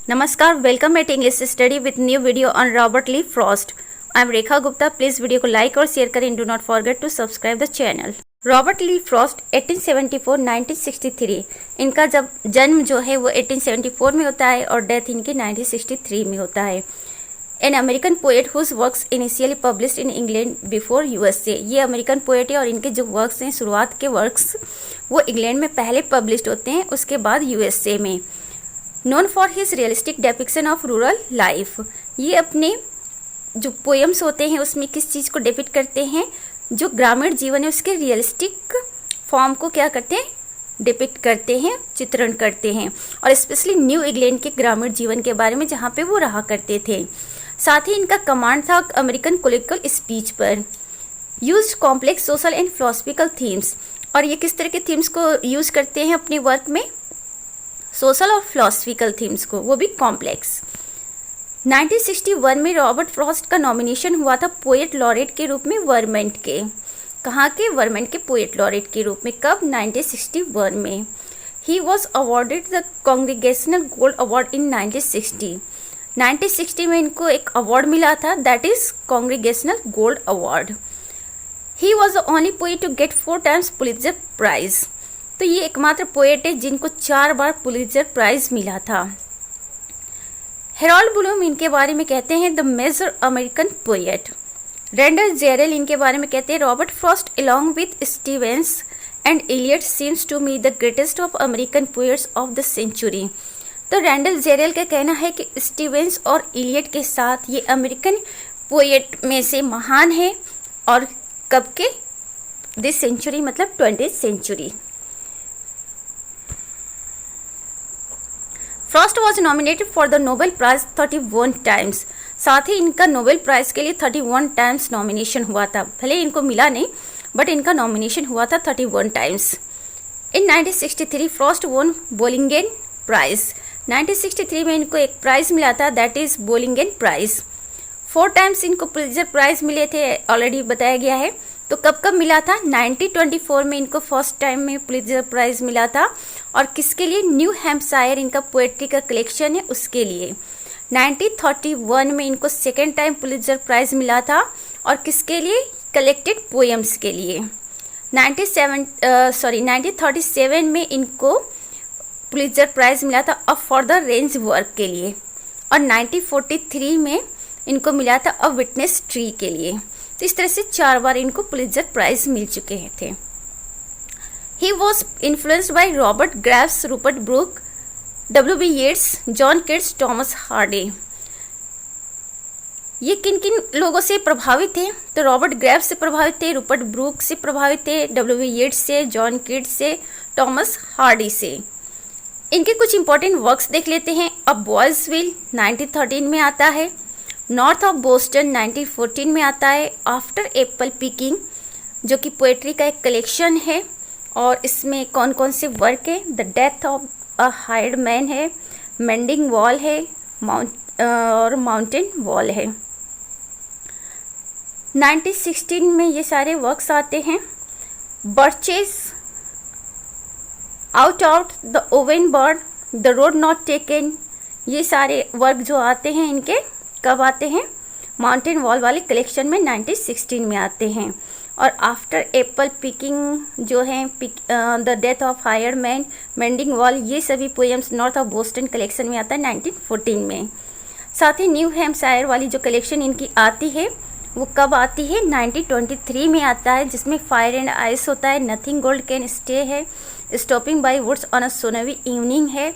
नमस्कार, welcome at English study with new video on Robert Lee Frost. I am Rekha Gupta. Please video को like और share करें। Do not forget to subscribe the channel. Robert Lee Frost 1874-1963, इनका जब जन्म जो है वो 1874 में होता है और डेथ इनकी 1963 में होता है। An American poet whose works initially published in England before USA. ये अमेरिकन पोएट है और इनके जो वर्क्स हैं, शुरुआत के वर्क्स, वो इंग्लैंड में पहले पब्लिश्ड होते हैं, उसके बाद यूएसए में। Known for his realistic depiction of rural life. ये अपने जो पोएम्स होते हैं उसमें किस चीज़ को डिपिक्ट करते हैं, जो ग्रामीण जीवन है उसके रियलिस्टिक फॉर्म को क्या करते हैं, डिपिक्ट करते हैं, चित्रण करते हैं, और स्पेशली न्यू इंग्लैंड के ग्रामीण जीवन के बारे में जहाँ पे वो रहा करते थे। साथ ही इनका कमांड था अमेरिकन पॉलिटिकल स्पीच पर। Used complex social and philosophical themes, और ये किस तरह के थीम्स को यूज़ करते हैं अपने वर्क में, सोशल और फिलोसफिकल थीम्स को, वो भी कॉम्प्लेक्स। 1961 में रॉबर्ट फ्रॉस्ट का नॉमिनेशन हुआ था पोएट लॉरेट के रूप में वर्मेंट के। कहाँ के? वर्मेंट के पोएट लॉरेट के रूप में। कब? 1961 में। He was awarded the congregational gold award in 1960 में इनको एक अवार्ड मिला था, that is congregational gold award. He was the only poet to get 4 times Pulitzer prize. तो ये एकमात्र पोएट है जिनको 4 बार पुलित्जर प्राइज मिला था। हेरोल्ड ब्लूम इनके बारे में कहते हैं the major American poet. Randall Jarrell इनके बारे में कहते हैं Robert Frost along with Stevens and Eliot seems to me the greatest of American poets of the century. तो रैंडल जेरेल का कहना है कि स्टीवेंस और इलियट के साथ ये अमेरिकन पोएट में से महान है, और कब के? दिस सेंचुरी मतलब 20th century. Frost was nominated for the Nobel prize 31 times. साथ ही इनका नोबेल प्राइज के लिए 31 टाइम्स नॉमिनेशन हुआ था। भले इनको मिला नहीं, बट इनका नॉमिनेशन हुआ था 31 टाइम्स। इन 1963 फ्रॉस्ट वॉन बोलिंगेन प्राइज। 1963 में इनको एक प्राइज मिला था, दैट इज बोलिंगेन प्राइज। 4 टाइम्स इनको पुलित्जर प्राइज मिले थे, ऑलरेडी बताया गया है। तो कब कब मिला था? 1924 में इनको फर्स्ट टाइम में पुलित्जर प्राइज मिला था, और किसके लिए? न्यू हैम्पशायर इनका पोएट्री का कलेक्शन है उसके लिए। 1931 में इनको सेकेंड टाइम पुलित्जर प्राइज मिला था, और किसके लिए? कलेक्टेड पोएम्स के लिए। 1937 में इनको पुलित्जर प्राइज मिला था a for the range work के लिए, और 1943 में इनको मिला था अ विटनेस ट्री के लिए। तो इस तरह से 4 बार इनको पुलित्जर प्राइज मिल चुके थे। He was influenced by Robert Graves, Rupert Brooke, W.B. Yeats, John Keats, Thomas Hardy. ये किन किन लोगों से प्रभावित थे? तो रॉबर्ट ग्रेव्स से प्रभावित थे, रूपर्ट ब्रूक से प्रभावित थे, W.B. येट्स से, जॉन किट्स से, टॉमस हार्डी से। इनके कुछ इंपॉर्टेंट वर्क्स देख लेते हैं। अ बॉयज विल 1913 में आता है। नॉर्थ ऑफ बोस्टन 1914 में आता है। आफ्टर एप्पल पिकिंग, जो कि पोएट्री का एक कलेक्शन है, और इसमें कौन कौन से वर्क है? The death of a hired man है, मेंडिंग वॉल है, और माउंटेन वॉल है। 1916 में ये सारे वर्क्स आते हैं। Birches, out the oven bird, the road not taken, ये सारे वर्क जो आते हैं इनके कब आते हैं? माउंटेन वॉल वाले कलेक्शन में 1916 में आते हैं। और आफ्टर एप्पल पिकिंग जो है, the death of hired man, mending wall, ये सभी poems north of Boston collection में आता है 1914 में। साथ ही न्यू हैम्पशायर वाली जो कलेक्शन इनकी आती है वो कब आती है? 1923 में आता है, जिसमें फायर एंड आइस होता है, नथिंग गोल्ड कैन स्टे है, stopping by woods on a snowy evening है।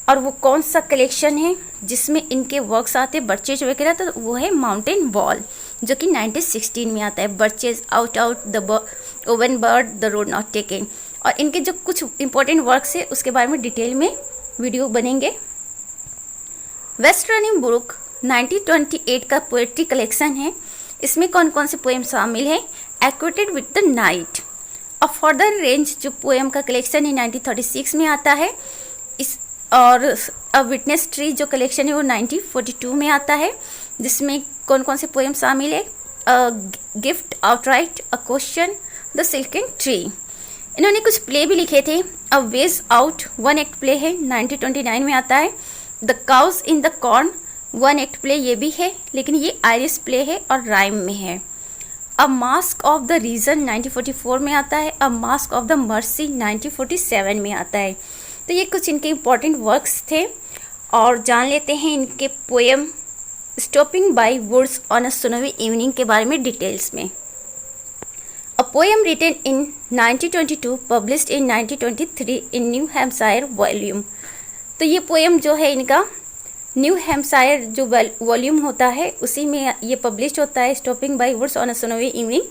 और वो कौन सा कलेक्शन है जिसमें इनके वर्क्स आते हैं, बर्चेज वगैरह? तो वो है माउंटेन वॉल, जो कि 1916 में आता है। Birches, out the oven bird, the road not taken. और इनके जो कुछ इंपॉर्टेंट वर्क्स है उसके बारे में डिटेल में वीडियो बनेंगे। वेस्ट रनिंग ब्रुक 1928 का पोएट्री कलेक्शन है। इसमें कौन कौन से पोएम शामिल है? Acquainted with the night. A further range जो पोएम का कलेक्शन है 1936 में आता है। इस और अ विटनेस ट्री जो कलेक्शन है वो 1942 में आता है, जिसमें कौन कौन से पोएम शामिल है? Gift, outright, a question, the silken tree. इन्होंने कुछ प्ले भी लिखे थे। A way out 1 act play है, 1929 में आता है। The cows in the corn, one act play ये भी है, लेकिन ये आयरिश प्ले है और राइम में है। A masque of the reason 1944 में आता है। A masque of the mercy 1947 में आता है। तो ये कुछ इनके इम्पॉर्टेंट वर्क्स थे और जान लेते हैं इनके poem stopping by woods on a snowy evening के बारे में डिटेल्स में। A poem written in 1922 published in 1923 in New Hampshire volume. तो ये पोएम जो है इनका न्यू हैम्पशायर जो वॉल्यूम होता है उसी में ये पब्लिश होता है, stopping by woods on a snowy evening.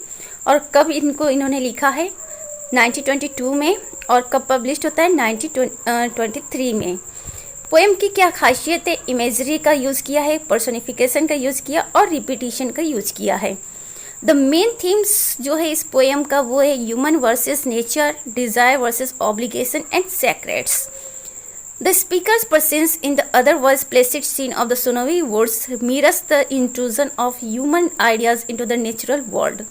और कब इन्होंने लिखा है 1922 में, और कब पब्लिश होता है 1923 में। पोएम की क्या खासियत है? इमेजरी का यूज़ किया है, पर्सोनिफिकेशन का यूज़ किया और रिपीटिशन का यूज़ किया है। द मेन थीम्स जो है इस पोएम का वो है human versus nature, desire versus obligation and secrets. The speaker's presence in the otherwise placid scene of the snowy woods mirrors the intrusion of human ideas into the natural world.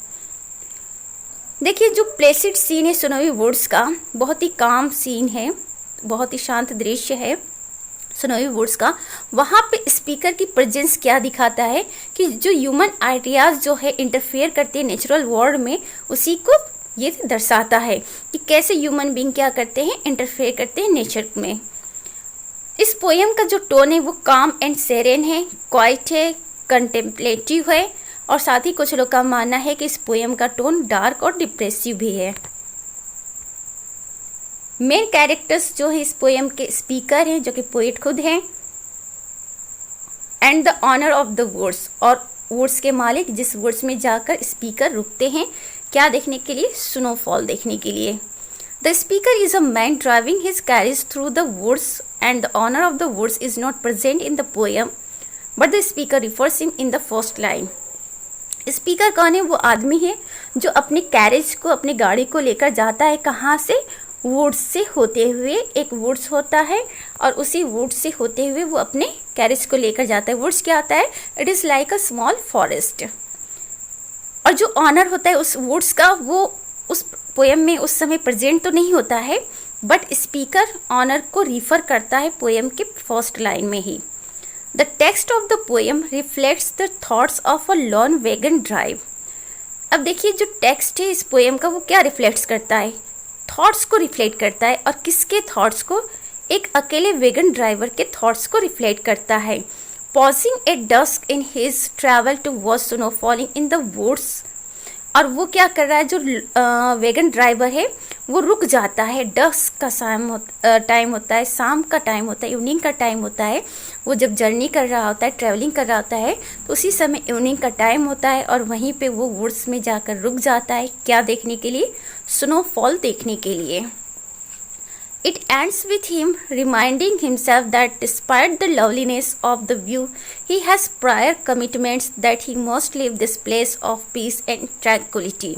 देखिए जो Placid scene है snowy woods का, बहुत ही काम scene है, बहुत ही शांत दृश्य है स्नोवी वुड्स का। वहाँ पे स्पीकर की प्रेजेंस क्या दिखाता है कि जो ह्यूमन आइडियाज़ जो है इंटरफेयर करते हैं नेचुरल वर्ल्ड में, उसी को ये दर्शाता है कि कैसे ह्यूमन बीइंग क्या करते हैं, इंटरफेयर करते हैं नेचर में। इस पोएम का जो टोन है वो काम एंड सेरेन है, क्वाइट है, कंटेम्पलेटिव है, और साथ ही कुछ लोग का मानना है कि इस पोएम का टोन डार्क और डिप्रेसिव भी है। मेन कैरेक्टर्स जो है इस पोएम के स्पीकर हैं जो कि पोएट खुद हैं, and the owner of the woods, और वुड्स के मालिक जिस वुड्स में जाकर स्पीकर रुकते हैं, क्या देखने के लिए? स्नोफॉल देखने के लिए। The speaker is a man driving his carriage through the woods, and the owner of the woods is not present in the poem, but the speaker refers him in the first line. Speaker कौन है? वो आदमी है जो अपने carriage को, अपनी गाड़ी को लेकर जाता है, कहाँ से? वुड्स से होते हुए। एक वुड्स होता है और उसी वुड्स से होते हुए वो अपने कैरेज को लेकर जाता है। वुड्स क्या होता है? It is like a small forest. और जो ऑनर होता है उस वुड्स का, वो उस पोएम में उस समय प्रेजेंट तो नहीं होता है, बट स्पीकर ऑनर को रिफर करता है पोएम के फर्स्ट लाइन में ही। The text of the poem reflects the thoughts of a lone wagon drive. अब देखिए जो टेक्स्ट है इस पोएम का वो क्या रिफ्लेक्ट्स करता है? थॉट्स को रिफ्लेक्ट करता है। और किसके थॉट्स को? एक अकेले वैगन ड्राइवर के थॉट्स को रिफ्लेक्ट करता है। Pausing at dusk in his travel to watch snow falling in the woods. और वो क्या कर रहा है? जो वैगन ड्राइवर है वो रुक जाता है। डस्क का टाइम होता है, शाम का टाइम होता है, इवनिंग का टाइम होता है। वो जब जर्नी कर रहा होता है, ट्रैवलिंग कर रहा होता है, तो उसी समय इवनिंग का टाइम होता है और वहीं पे वो वुड्स में जाकर रुक जाता है। क्या देखने के लिए? स्नोफॉल देखने के लिए। It ends with him reminding himself that despite the loveliness of the view, he has prior commitments that he must leave this place of peace and tranquility.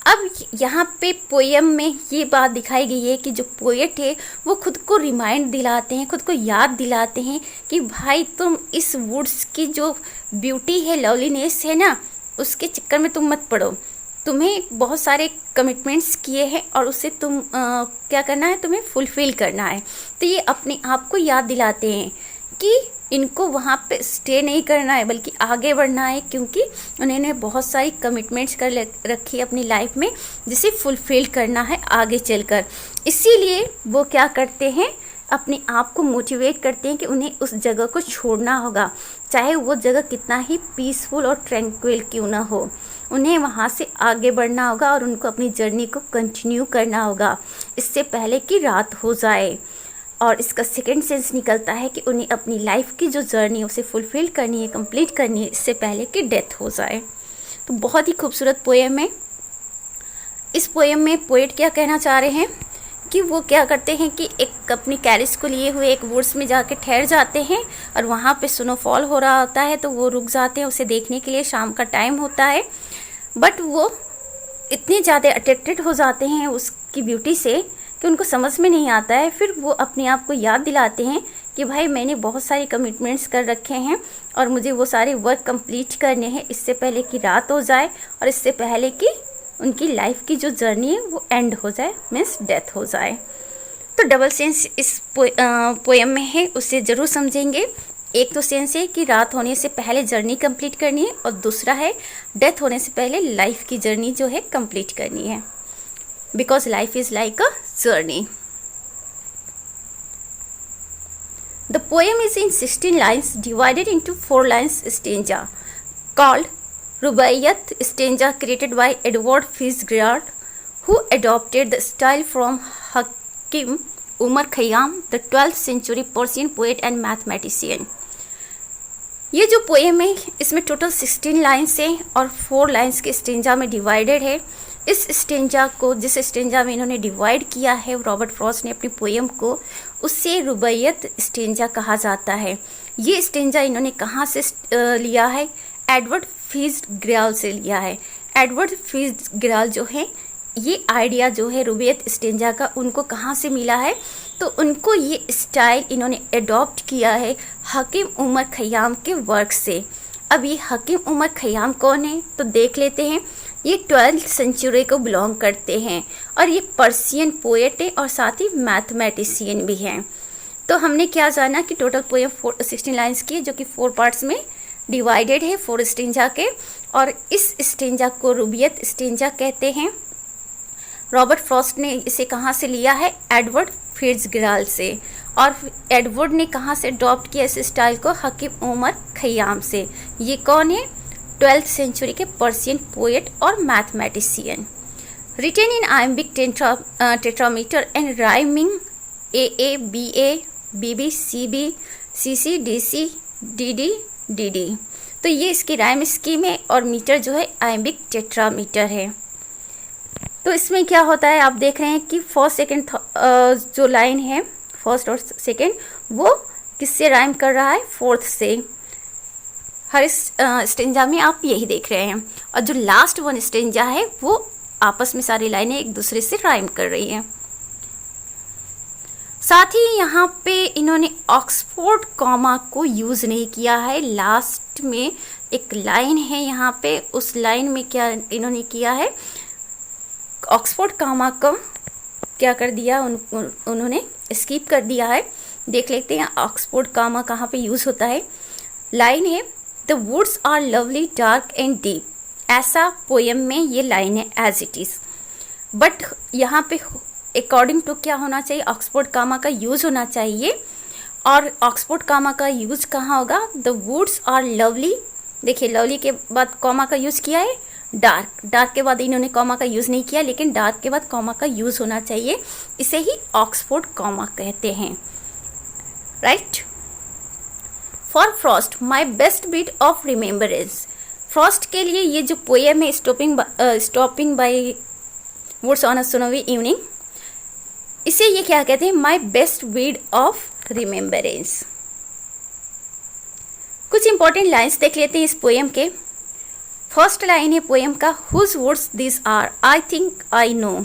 अब यहाँ पे पोएम में ये बात दिखाई गई है कि जो पोएट है वो खुद को रिमाइंड दिलाते हैं, खुद को याद दिलाते हैं कि भाई तुम इस वुड्स की जो ब्यूटी है, लवलीनेस है ना, उसके चक्कर में तुम मत पड़ो। तुम्हें बहुत सारे कमिटमेंट्स किए हैं और उसे तुम क्या करना है? तुम्हें फुलफिल करना है। तो ये अपने आप को याद दिलाते हैं कि इनको वहाँ पे स्टे नहीं करना है बल्कि आगे बढ़ना है, क्योंकि उन्होंने बहुत सारी कमिटमेंट्स कर रखी है अपनी लाइफ में जिसे फुलफिल करना है आगे चलकर। इसीलिए वो क्या करते हैं? अपने आप को मोटिवेट करते हैं कि उन्हें उस जगह को छोड़ना होगा, चाहे वो जगह कितना ही पीसफुल और ट्रैंक्विल क्यों ना हो। उन्हें वहाँ से आगे बढ़ना होगा और उनको अपनी जर्नी को कंटिन्यू करना होगा इससे पहले कि रात हो जाए। और इसका सेकंड सेंस निकलता है कि उन्हें अपनी लाइफ की जो जर्नी है उसे फुलफिल करनी है, कंप्लीट करनी है इससे पहले कि डेथ हो जाए। तो बहुत ही खूबसूरत पोएम है। इस पोएम में पोएट क्या कहना चाह रहे हैं कि वो क्या करते हैं कि एक अपनी कैरिज को लिए हुए एक वुड्स में जाके ठहर जाते हैं और वहाँ पे स्नोफॉल हो रहा होता है तो वो रुक जाते हैं उसे देखने के लिए। शाम का टाइम होता है, बट वो इतने ज़्यादा अट्रैक्टेड हो जाते हैं उसकी ब्यूटी से कि उनको समझ में नहीं आता है। फिर वो अपने आप को याद दिलाते हैं कि भाई मैंने बहुत सारे कमिटमेंट्स कर रखे हैं और मुझे वो सारे वर्क कंप्लीट करने हैं इससे पहले कि रात हो जाए और इससे पहले कि उनकी लाइफ की जो जर्नी है वो एंड हो जाए, मीन्स डेथ हो जाए। तो डबल सेंस इस पोएम में है, उससे ज़रूर समझेंगे। एक तो सेंस है कि रात होने से पहले जर्नी कंप्लीट करनी है, और दूसरा है डेथ होने से पहले लाइफ की जर्नी जो है कंप्लीट करनी है, because life is like a journey. The poem is in 16 lines divided into 4 lines stanza called Rubaiyat stanza, created by Edward Fitzgerald, who adopted the style from Hakim Umar Khayyam, the 12th century Persian poet and mathematician. ये जो poem है इसमें total 16 lines है और 4 lines के stanza में divided है। इस स्टेंजा को, जिस स्टेंजा में इन्होंने डिवाइड किया है रॉबर्ट फ्रॉस्ट ने अपनी पोएम को, उससे रुबैयत स्टेंजा कहा जाता है। ये स्टेंजा इन्होंने कहाँ से लिया है? एडवर्ड फिट्ज़gerald से लिया है। एडवर्ड फिट्ज़gerald जो है, ये आइडिया जो है रुबैयत स्टेंजा का उनको कहाँ से मिला है? तो उनको ये स्टाइल इन्होंने अडॉप्ट किया है हकीम उमर खयाम के वर्क से। अब ये हकीम उमर खयाम कौन है तो देख लेते हैं। ये 12th सेंचुरी को बिलोंग करते हैं और ये पर्सियन पोएट है और साथ ही मैथमेटिशियन भी हैं। तो हमने क्या जाना कि टोटल पोएम 16 लाइन्स की है, जो कि 4 पार्ट्स में डिवाइडेड है 4 स्टेंजा के, और इस स्टेंजा को रुबैयत स्टेंजा कहते हैं। रॉबर्ट फ्रॉस्ट ने इसे कहाँ से लिया है? एडवर्ड फिट्ज़gerald से। और एडवर्ड ने कहाँ से अडॉप्ट किया इस स्टाइल को? हकीम उमर खयाम से। ये कौन है? 12th सेंचुरी के पर्सियन पोएट और mathematician. Written in iambic tetrameter and rhyming AA, BA, BB, CB, CC, DC, DD, DD। तो ये इसकी राइम स्कीम है और मीटर जो है आयम्बिक टेट्रामीटर है। तो इसमें क्या होता है, आप देख रहे हैं कि फर्स्ट सेकंड जो लाइन है, फर्स्ट और सेकंड, वो किससे राइम कर रहा है? 4th से। हर स्टेंजा में आप यही देख रहे हैं। और जो लास्ट वन स्टेंजा है वो आपस में सारी लाइनें एक दूसरे से राइम कर रही हैं। साथ ही यहाँ पे इन्होंने ऑक्सफोर्ड कॉमा को यूज़ नहीं किया है। लास्ट में एक लाइन है यहाँ पे, उस लाइन में क्या इन्होंने किया है? ऑक्सफोर्ड कॉमा को क्या कर दिया? उन्होंने स्किप कर दिया है। देख लेते हैं ऑक्सफोर्ड कॉमा कहाँ पे यूज़ होता है। लाइन है, the woods are lovely dark and deep. ऐसा पोएम में ये लाइन है एज इट इज़, बट यहाँ पे अकॉर्डिंग टू क्या होना चाहिए? ऑक्सफोर्ड कॉमा का यूज़ होना चाहिए। और ऑक्सफोर्ड कॉमा का यूज़ कहाँ होगा? The woods are lovely. देखिए, लवली के बाद कॉमा का यूज़ किया है। डार्क के बाद इन्होंने कॉमा का यूज़ नहीं किया, लेकिन डार्क के बाद कॉमा का यूज़ होना चाहिए। इसे ही ऑक्सफोर्ड कॉमा कहते हैं, right. For Frost my best bid of remembrance. Frost के लिए ये जो पोएम है stopping by woods on a snowy evening, इसे ये क्या कहते हैं? My best bid of remembrance. कुछ इंपॉर्टेंट लाइन्स देख लेते हैं इस पोएम के। फर्स्ट लाइन है पोएम का, whose words this are, I think I know,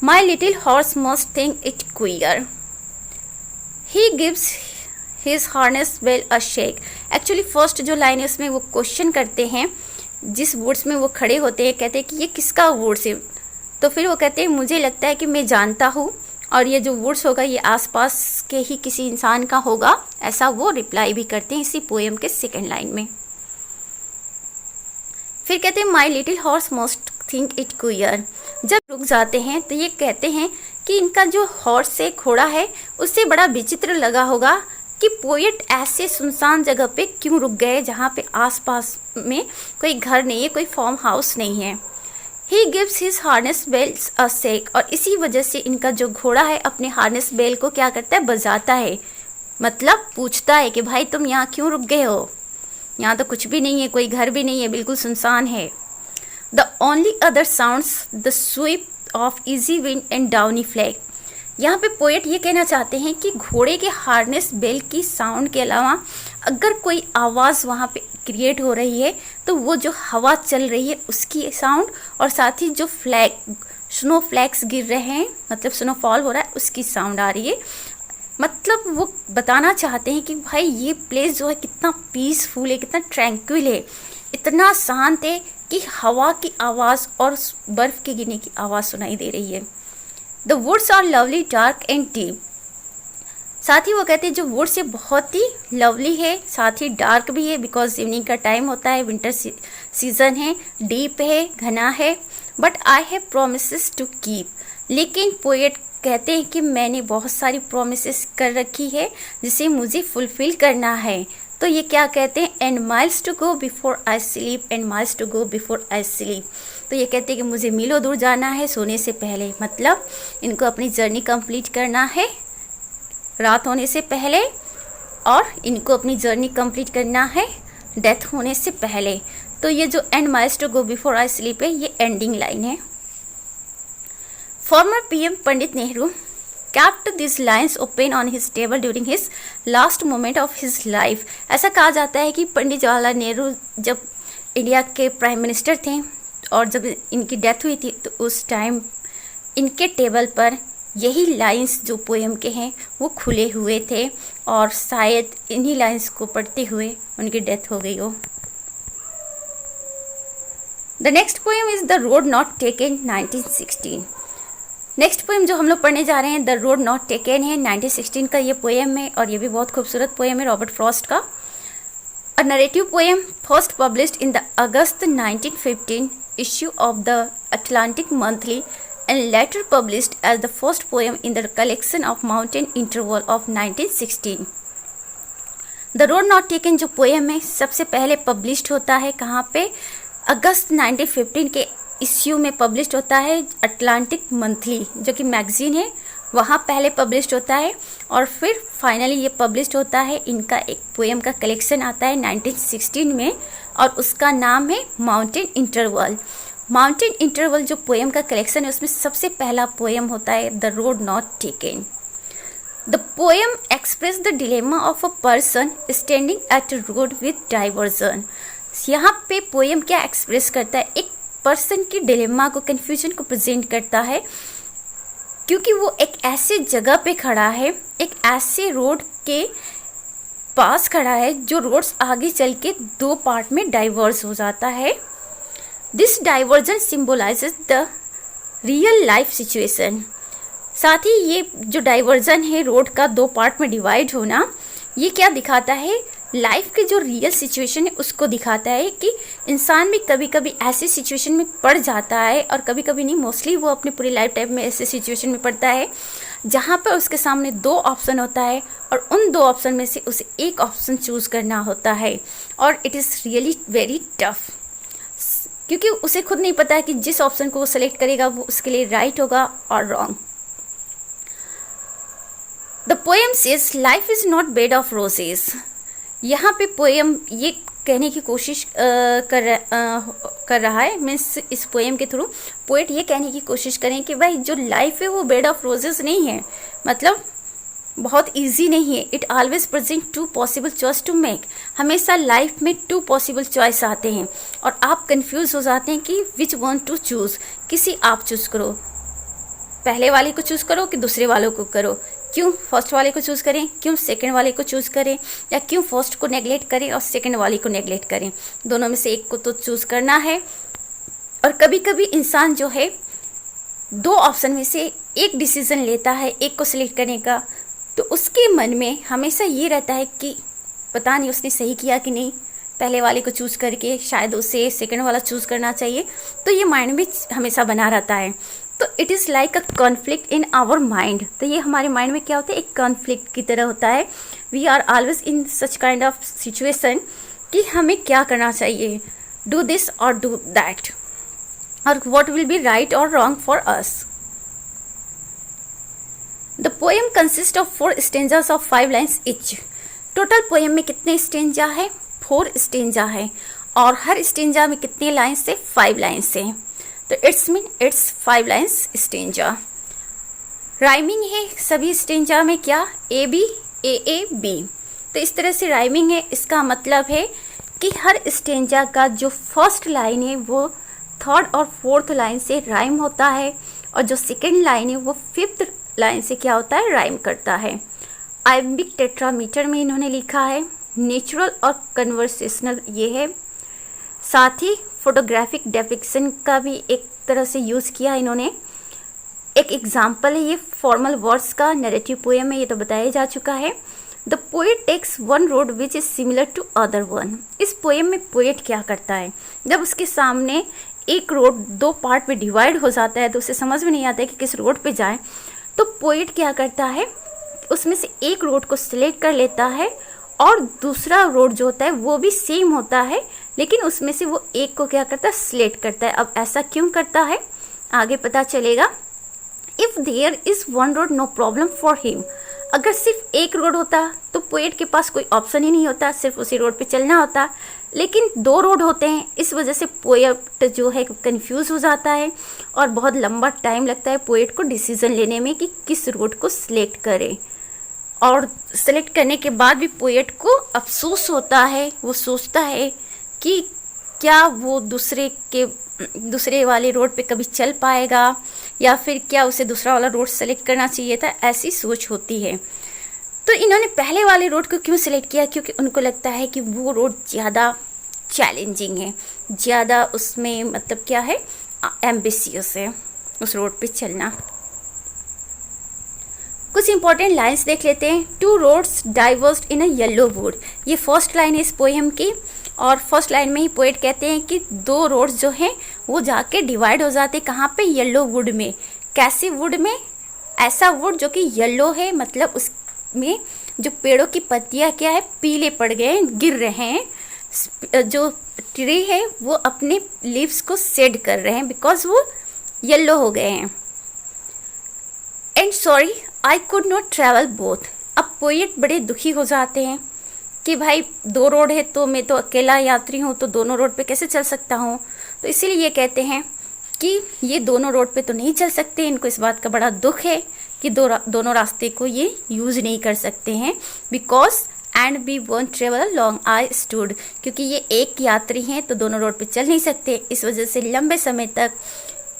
my little horse must think it queer, he gives his harness bell a shake. Actually first जो line है उसमें वो क्वेश्चन करते हैं, जिस वुड्स में वो खड़े होते हैं, कहते हैं कि ये किसका वुड्स है? तो फिर वो कहते हैं मुझे लगता है कि मैं जानता हूँ, और ये जो वुड्स होगा ये आसपास के ही किसी इंसान का होगा, ऐसा वो रिप्लाई भी करते हैं इसी पोएम के सेकेंड लाइन में। फिर कहते हैं माई little horse must think it queer. जब रुक जाते हैं तो ये कहते हैं कि इनका जो हॉर्स है, घोड़ा है, उससे बड़ा विचित्र लगा होगा कि पोएट ऐसे सुनसान जगह पे क्यों रुक गए जहाँ पे आसपास में कोई घर नहीं है, कोई फार्म हाउस नहीं है। He gives his harness bells a shake. और इसी वजह से इनका जो घोड़ा है अपने हार्नेस बेल को क्या करता है? बजाता है। मतलब पूछता है कि भाई तुम यहाँ क्यों रुक गए हो? यहाँ तो कुछ भी नहीं है, कोई घर भी नहीं है, बिल्कुल सुनसान है। The only other sounds the sweep of easy wind and downy flake. यहाँ पे पोएट ये कहना चाहते हैं कि घोड़े के हार्नेस बेल की साउंड के अलावा अगर कोई आवाज़ वहाँ पे क्रिएट हो रही है तो वो जो हवा चल रही है उसकी साउंड, और साथ ही जो स्नो फ्लैक्स गिर रहे हैं, मतलब स्नोफॉल हो रहा है, उसकी साउंड आ रही है। मतलब वो बताना चाहते हैं कि भाई ये प्लेस जो है कितना पीसफुल है, कितना ट्रैंक्विल है, इतना शांत है कि हवा की आवाज़ और बर्फ़ के गिरने की आवाज़ सुनाई दे रही है। The woods are lovely dark and deep. साथ ही वो कहते हैं जो वुड्स ये बहुत ही लवली है, साथ ही डार्क भी है बिकॉज इवनिंग का टाइम होता है, विंटर सीजन है, डीप है, घना है। But I have promises to keep. लेकिन पोएट कहते हैं कि मैंने बहुत सारी प्रोमिसेस कर रखी है जिसे मुझे फुलफिल करना है। तो ये क्या कहते हैं, and miles to go before I sleep, and miles to go before I sleep. तो ये कहते हैं कि मुझे मीलों दूर जाना है सोने से पहले, मतलब इनको अपनी जर्नी कंप्लीट करना है रात होने से पहले, और इनको अपनी जर्नी कंप्लीट करना है डेथ होने से पहले। तो ये जो and miles to go before I sleep है, ये एंडिंग लाइन है। Former PM Pandit Nehru kept these lines open on his table during his last moment of his life। ऐसा कहा जाता है कि पंडित जवाहरलाल नेहरू जब इंडिया के प्राइम मिनिस्टर थे और जब इनकी डेथ हुई थी तो उस टाइम इनके टेबल पर यही लाइंस जो पोएम के हैं वो खुले हुए थे, और शायद इन्हीं लाइंस को पढ़ते हुए उनकी डेथ हो गई हो। The next poem is the road not taken 1916। Next poem जो हम लोग पढ़ने जा रहे हैं द रोड नॉट टेकन है, 1916 का ये पोएम है, और ये भी बहुत खूबसूरत पोएम है रॉबर्ट फ्रॉस्ट का। अ narrative poem first published in the August 1915 issue of the Atlantic monthly and later published as the first poem in the collection of Mountain Interval of 1916। The Road Not Taken जो poem है सबसे पहले published होता है कहाँ पे, अगस्त 1915 के issue में पब्लिश्ड होता है अटलांटिक मंथली जो कि मैगजीन है, वहाँ पहले पब्लिश्ड होता है, और फिर फाइनली ये पब्लिश्ड होता है। इनका एक पोएम का कलेक्शन आता है 1916 में और उसका नाम है माउंटेन इंटरवल। माउंटेन इंटरवल जो पोएम का कलेक्शन है उसमें सबसे पहला पोएम होता है the road not taken. The poem express the dilemma of a person standing at a road with diversion. यहाँ पे पोएम क्या एक्सप्रेस करता है, एक पर्सन की डिलेमा को, कन्फ्यूजन को प्रेजेंट करता है, क्योंकि वो एक ऐसे जगह पे खड़ा है, एक ऐसे रोड के पास खड़ा है जो रोड्स आगे चल के दो पार्ट में डाइवर्स हो जाता है। This diversion symbolises the real life situation. साथ ही ये जो डाइवर्जन है रोड का दो पार्ट में डिवाइड होना, ये क्या दिखाता है, लाइफ के जो रियल सिचुएशन है उसको दिखाता है कि इंसान भी कभी कभी ऐसी सिचुएशन में पड़ जाता है, और कभी कभी नहीं, मोस्टली वो अपनी पूरी लाइफ टाइम में ऐसे सिचुएशन में पड़ता है जहाँ पर उसके सामने दो ऑप्शन होता है और उन दो ऑप्शन में से उसे एक ऑप्शन चूज करना होता है, और it is really very tough, क्योंकि उसे खुद नहीं पता है कि जिस ऑप्शन को वो सेलेक्ट करेगा वो उसके लिए राइट होगा और wrong. The poem says life is not bed of roses. यहाँ पे पोएम ये कहने की कोशिश कर रहा है, मीन्स इस पोएम के थ्रू पोएट ये कहने की कोशिश करें कि भाई जो लाइफ है वो बेड ऑफ रोजेस नहीं है, मतलब बहुत इजी नहीं है। It always present two possible choice to make. हमेशा लाइफ में टू पॉसिबल चॉइस आते हैं और आप कंफ्यूज हो जाते हैं कि विच वन टू चूज़। किसी आप चूज़ करो, पहले वाले को चूज़ करो कि दूसरे वालों को करो, क्यों फर्स्ट वाले को चूज़ करें, क्यों सेकंड वाले को चूज़ करें, या क्यों फर्स्ट को नेगलेक्ट करें और सेकंड वाले को नेगलेक्ट करें। दोनों में से एक को तो चूज़ करना है। और कभी कभी इंसान जो है दो ऑप्शन में से एक डिसीजन लेता है एक को सिलेक्ट करने का, तो उसके मन में हमेशा ये रहता है कि पता नहीं उसने सही किया कि नहीं, पहले वाले को चूज़ करके शायद उसे सेकंड वाला चूज़ करना चाहिए। तो ये माइंड में हमेशा बना रहता है। तो it is like a conflict in our mind. तो ये हमारे माइंड में क्या होता है, एक कॉन्फ्लिक्ट की तरह होता है। We are always in such kind of situation कि हमें क्या करना चाहिए, डू दिस और डू दैट, और व्हाट विल बी राइट और wrong for us. The poem consist of 4 stanzas of 5 lines each. Total poem में कितने स्टेंजा है, 4 स्टेंजा है, और हर स्टेंजा में कितने लाइन्स से, 5 लाइन्स है। तो इट्स 5 लाइन्स स्टेंजा। राइमिंग है सभी स्टेंजा में, क्या, A B A A B. तो इस तरह से राइमिंग है। इसका मतलब है कि हर स्टेंजा का जो फर्स्ट लाइन है वो थर्ड और फोर्थ लाइन से राइम होता है, और जो सेकेंड लाइन है वो 5th लाइन से क्या होता है, राइम करता है। आइम्बिक टेट्रामीटर में इन्होंने लिखा है। नेचुरल और कन्वर्सेशनल ये है। साथ ही फोटोग्राफिक डेपिक्शन का भी एक तरह से यूज़ किया इन्होंने। एक एग्जाम्पल है, ये फॉर्मल वर्ड्स का नैरेटिव पोएम है, ये तो बताया जा चुका है। The poet takes one road which is similar to other one. इस पोएम में पोएट क्या करता है, जब उसके सामने एक रोड दो पार्ट में डिवाइड हो जाता है तो उसे समझ में नहीं आता है कि किस रोड पे जाए, तो पोएट क्या करता है, उसमें से एक रोड को सिलेक्ट कर लेता है और दूसरा रोड जो होता है वो भी सेम होता है, लेकिन उसमें से वो एक को क्या करता है, सिलेक्ट करता है। अब ऐसा क्यों करता है आगे पता चलेगा। If there is one road no problem for him. अगर सिर्फ एक रोड होता तो पोएट के पास कोई ऑप्शन ही नहीं होता, सिर्फ उसी रोड पे चलना होता। लेकिन दो रोड होते हैं, इस वजह से पोएट जो है कंफ्यूज हो जाता है और बहुत लंबा टाइम लगता है पोएट को डिसीजन लेने में कि किस रोड को सिलेक्ट करे। और सेलेक्ट करने के बाद भी पोएट को अफसोस होता है, वो सोचता है कि क्या वो दूसरे वाले रोड पे कभी चल पाएगा या फिर क्या उसे दूसरा वाला रोड सेलेक्ट करना चाहिए था, ऐसी सोच होती है। तो इन्होंने पहले वाले रोड को क्यों सिलेक्ट किया, क्योंकि उनको लगता है कि वो रोड ज़्यादा चैलेंजिंग है, ज़्यादा उसमें मतलब क्या है, एम्बिशियस है उस रोड पे चलना। कुछ इंपॉर्टेंट लाइंस देख लेते हैं। Two roads divorced in a yellow would, ये फर्स्ट लाइन है इस पोएम की। और फर्स्ट लाइन में ही पोएट कहते हैं कि दो रोड्स जो हैं वो जाके डिवाइड हो जाते हैं, कहाँ पे, येलो वुड में। कैसे वुड में, ऐसा वुड जो कि येलो है, मतलब उसमें जो पेड़ों की पत्तियाँ क्या है, पीले पड़ गए, गिर रहे हैं। जो ट्री है वो अपने लीव्स को शेड कर रहे हैं बिकॉज वो येलो हो गए हैं। And sorry I could not travel both. अब पोएट बड़े दुखी हो जाते हैं कि भाई दो रोड है तो मैं तो अकेला यात्री हूँ, तो दोनों रोड पे कैसे चल सकता हूँ। तो इसीलिए ये कहते हैं कि ये दोनों रोड पे तो नहीं चल सकते। इनको इस बात का बड़ा दुख है कि दोनों रास्ते को ये यूज़ नहीं कर सकते हैं। Because and be one travel long I stood, क्योंकि ये एक यात्री हैं तो दोनों रोड पे चल नहीं सकते। इस वजह से लंबे समय तक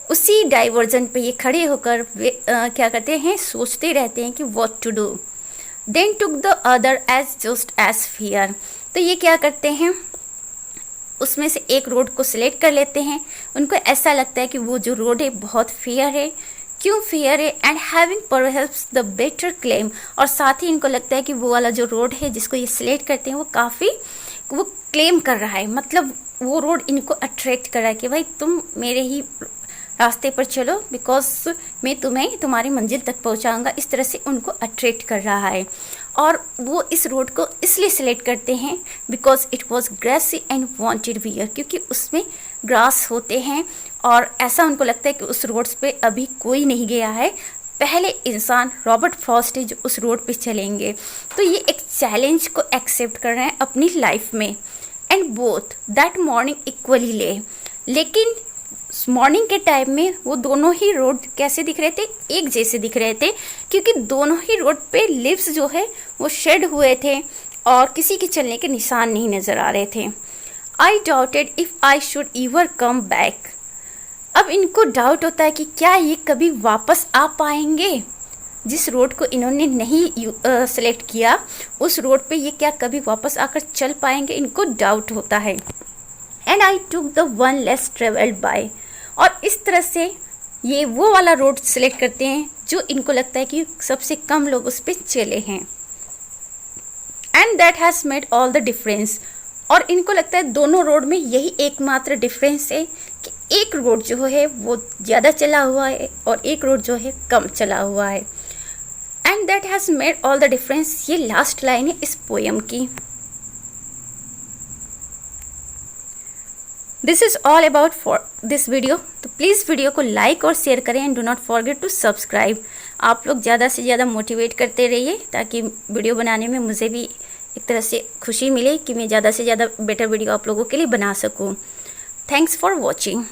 उसी डाइवर्जन पे ये खड़े होकर क्या करते हैं, सोचते रहते हैं कि what to do. Then took the other as just as fair. तो ये क्या करते हैं, उसमें से एक रोड को सिलेक्ट कर लेते हैं। उनको ऐसा लगता है कि वो जो रोड है बहुत फेयर है। क्यों फेयर है, and having perhaps the better claim, और साथ ही इनको लगता है कि वो वाला जो रोड है जिसको ये सिलेक्ट करते हैं वो क्लेम कर रहा है, मतलब वो रोड इनको अट्रैक्ट कर रहा है कि भाई तुम मेरे ही रास्ते पर चलो बिकॉज मैं तुम्हें तुम्हारी मंजिल तक पहुंचाऊंगा। इस तरह से उनको अट्रैक्ट कर रहा है। और वो इस रोड को इसलिए सिलेक्ट करते हैं because it was grassy and wanted wear, क्योंकि उसमें ग्रास होते हैं और ऐसा उनको लगता है कि उस रोड पे अभी कोई नहीं गया है। पहले इंसान रॉबर्ट फ्रॉस्ट है जो उस रोड पे चलेंगे। तो ये एक चैलेंज को एक्सेप्ट कर रहे हैं अपनी लाइफ में। And both that morning equally ले, लेकिन मॉर्निंग के टाइम में वो दोनों ही रोड कैसे दिख रहे थे, एक जैसे दिख रहे थे, क्योंकि दोनों ही रोड पे लिव्स जो है वो शेड हुए थे और किसी के चलने के निशान नहीं नज़र आ रहे थे। आई doubted if I should ever come back. अब इनको डाउट होता है कि क्या ये कभी वापस आ पाएंगे। जिस रोड को इन्होंने नहीं सेलेक्ट किया उस रोड पे ये क्या कभी वापस आकर चल पाएंगे, इनको डाउट होता है। And I took the one less travelled by, और इस तरह से ये वो वाला रोड सिलेक्ट करते हैं जो इनको लगता है कि सबसे कम लोग उस पर चले हैं। And that has made all the difference, और इनको लगता है दोनों रोड में यही एकमात्र डिफरेंस है कि एक रोड जो है वो ज़्यादा चला हुआ है और एक रोड जो है कम चला हुआ है। And that has made all the difference, ये लास्ट लाइन है इस पोएम की। This is all about for this video. तो प्लीज़ वीडियो को लाइक और शेयर करें and do not forget to subscribe. आप लोग ज़्यादा से ज़्यादा मोटिवेट करते रहिए ताकि वीडियो बनाने में मुझे भी एक तरह से खुशी मिले कि मैं ज़्यादा से ज़्यादा बेटर वीडियो आप लोगों के लिए बना सकूं। Thanks for watching.